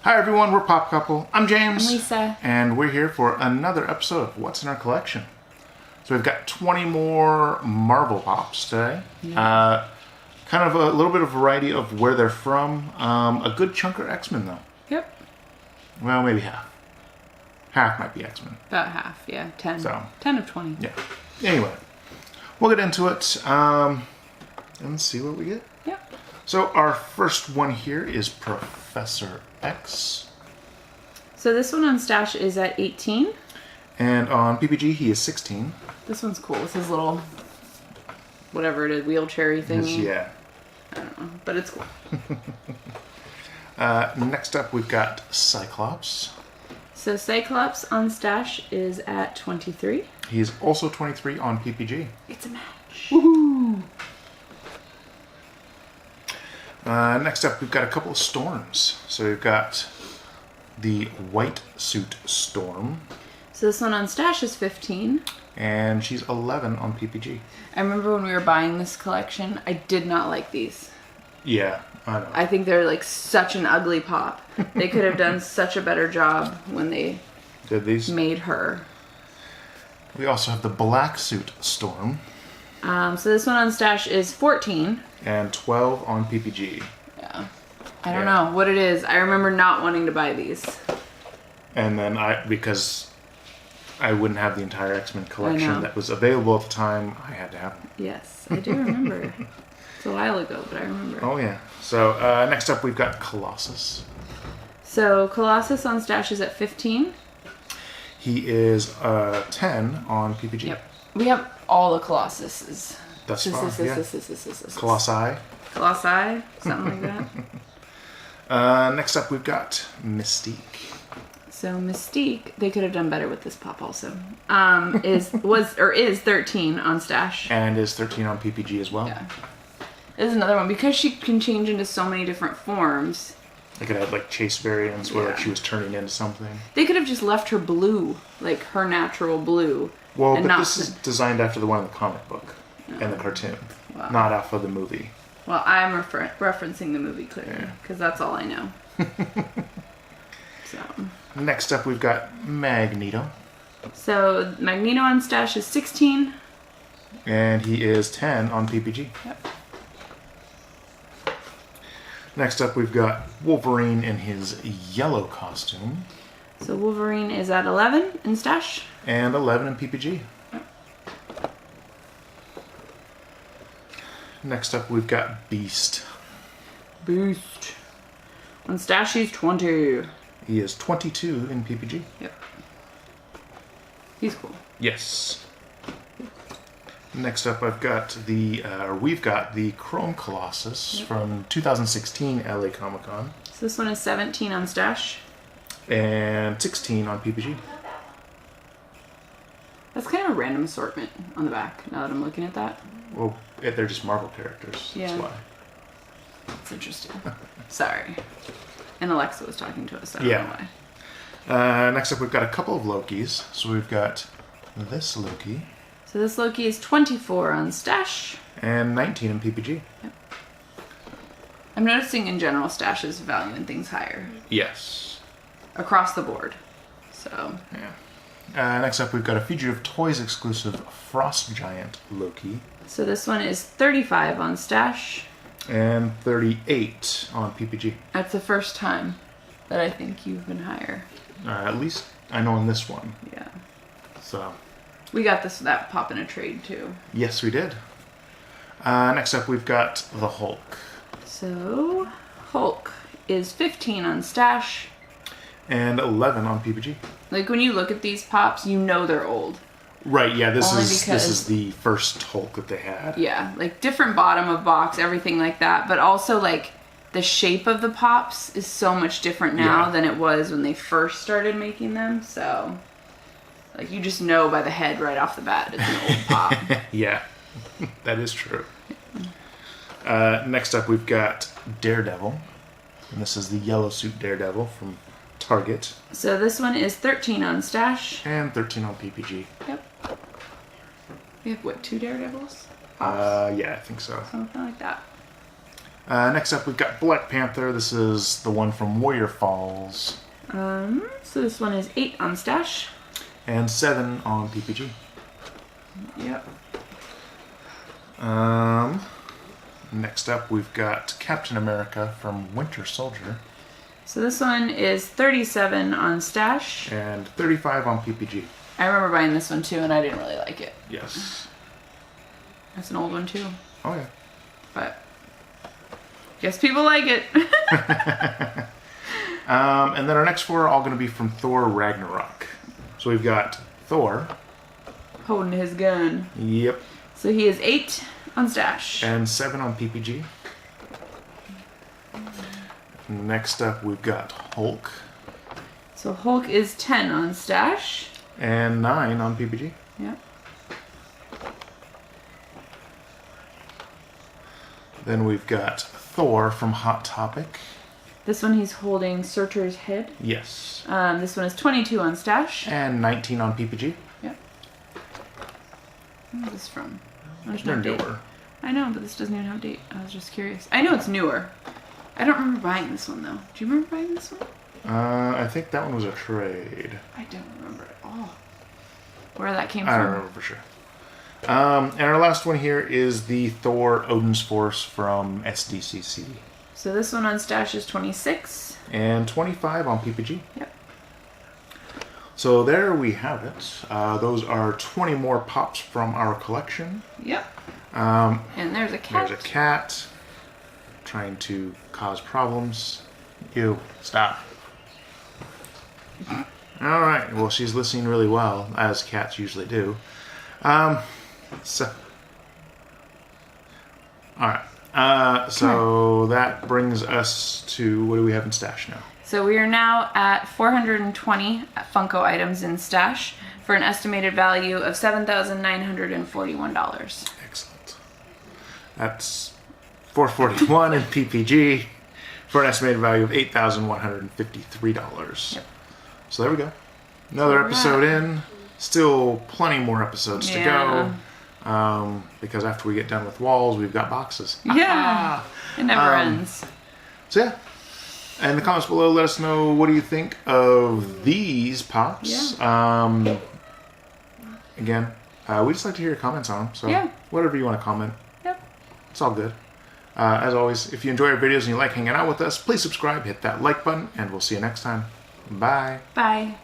Hi everyone, we're Pop Couple. I'm James. I'm Lisa. And we're here for another episode of What's in Our Collection. So we've got 20 more Marvel Pops today. Yeah. Kind of a little bit of variety of where they're from. A good chunk are X-Men though. Yep. Well, maybe half. Half might be X-Men. About half, yeah. 10. So, 10 of 20. Yeah. Anyway, we'll get into it and see what we get. Yep. So our first one here is Professor X. So this one on Stash is at 18. And on PPG, he is 16. This one's cool with his little, whatever it is, wheelchair-y thingy. Yeah. I don't know, but it's cool. Next up, we've got Cyclops. So Cyclops on Stash is at 23. He's also 23 on PPG. It's a match. Woohoo! Next up, we've got a couple of Storms. So we've got the White Suit Storm. So this one on Stash is 15. And she's 11 on PPG. I remember when we were buying this collection, I did not like these. Yeah, I know. I think they're like such an ugly pop. They could have done such a better job when they Did these? made her. We also have the Black Suit Storm. So this one on Stash is 14. And 12 on PPG. Yeah. I don't know what it is. I remember not wanting to buy these. And then because I wouldn't have the entire X-Men collection that was available at the time, I had to have them. Yes, I do remember. It's a while ago, but I remember. Oh, yeah. So next up, we've got Colossus. So Colossus on Stash is at 15. He is 10 on PPG. Yep. We have all the Colossuses. Thus far, yeah. Colossi. Colossi. Something like that. Next up, we've got Mystique. So Mystique, they could have done better with this pop also. Is 13 on Stash. And is 13 on PPG as well. Yeah. This is another one. Because she can change into so many different forms. They could have like chase variants where she was turning into something. They could have just left her blue, like her natural blue. Well, but this is designed after the one in the comic book and the cartoon, not off of the movie. Well, I'm referencing the movie clearly, because that's all I know. So. Next up, we've got Magneto. So Magneto on Stash is 16. And he is 10 on PPG. Yep. Next up, we've got Wolverine in his yellow costume. So Wolverine is at 11 in Stash. And 11 in PPG. Yep. Next up, we've got Beast. Beast. On Stash, he's 20. He is 22 in PPG. Yep. He's cool. Yes. Next up, we've got the Chrome Colossus from 2016 LA Comic-Con. So this one is 17 on Stash. And 16 on PPG. That's kind of a random assortment on the back, now that I'm looking at that. Well, they're just Marvel characters. Yeah. That's why. That's interesting. Sorry. And Alexa was talking to us, so I don't know why. Next up, we've got a couple of Lokis. So we've got this Loki. So this Loki is 24 on Stash. And 19 in PPG. Yep. I'm noticing in general Stash is valuing things higher. Yes. Across the board. So. Yeah. Next up, we've got a Fugitive Toys exclusive Frost Giant Loki. So this one is 35 on Stash. And 38 on PPG. That's the first time that I think you've been higher. At least I know in this one. Yeah. So. We got that pop in a trade too. Yes, we did. Next up, we've got the Hulk. So Hulk is 15 on Stash. And 11 on PPG. Like when you look at these pops, you know they're old. Right, yeah, this is the first Hulk that they had. Yeah, like different bottom of box, everything like that, but also like the shape of the pops is so much different now than it was when they first started making them, so like you just know by the head right off the bat it's an old pop. Yeah, that is true. Next up we've got Daredevil, and this is the yellow suit Daredevil from Target. So this one is 13 on Stash. And 13 on PPG. Yep. We have, what, 2 Daredevils? Yeah, I think so. Something like that. Next up, we've got Black Panther. This is the one from Warrior Falls. So this one is 8 on stash. And 7 on PPG. Yep. Next up, we've got Captain America from Winter Soldier. So this one is 37 on stash. And 35 on PPG. I remember buying this one too, and I didn't really like it. Yes. That's an old one too. Oh, yeah. But guess people like it. And then our next 4 are all going to be from Thor Ragnarok. So we've got Thor. Holding his gun. Yep. So he is 8 on stash. And 7 on PPG. Next up, we've got Hulk. So Hulk is 10 on stash. And 9 on PPG. Yep. Then we've got Thor from Hot Topic. This one he's holding Surtur's head. Yes. This one is 22 on stash. And 19 on PPG. Yep. Where is this from? There's They're no date. newer. I know, but this doesn't even have a date. I was just curious. I know it's newer. I don't remember buying this one though. Do you remember buying this one? I think that one was a trade. I don't remember at all where that came I from. don't remember for sure. And our last one here is the Thor Odin's Force from SDCC. So this one on stash is 26. And 25 on PPG. Yep. So there we have it. Those are 20 more pops from our collection. Yep. And there's a cat. There's a cat trying to cause problems. You, stop. All right. Well, she's listening really well, as cats usually do. So, all right. So that brings us to, what do we have in stash now? So we are now at 420 Funko items in stash for an estimated value of $7,941. Excellent. That's 441 in PPG for an estimated value of $8,153. Yep. So there we go. Another episode in. Still plenty more episodes to go. Because after we get done with walls, we've got boxes. Yeah. It never ends. So yeah. In the comments below, let us know, what do you think of these pops? Yeah. Again, we just like to hear your comments on them. So whatever you want to comment. Yep. It's all good. As always, if you enjoy our videos and you like hanging out with us, please subscribe, hit that like button, and we'll see you next time. Bye. Bye.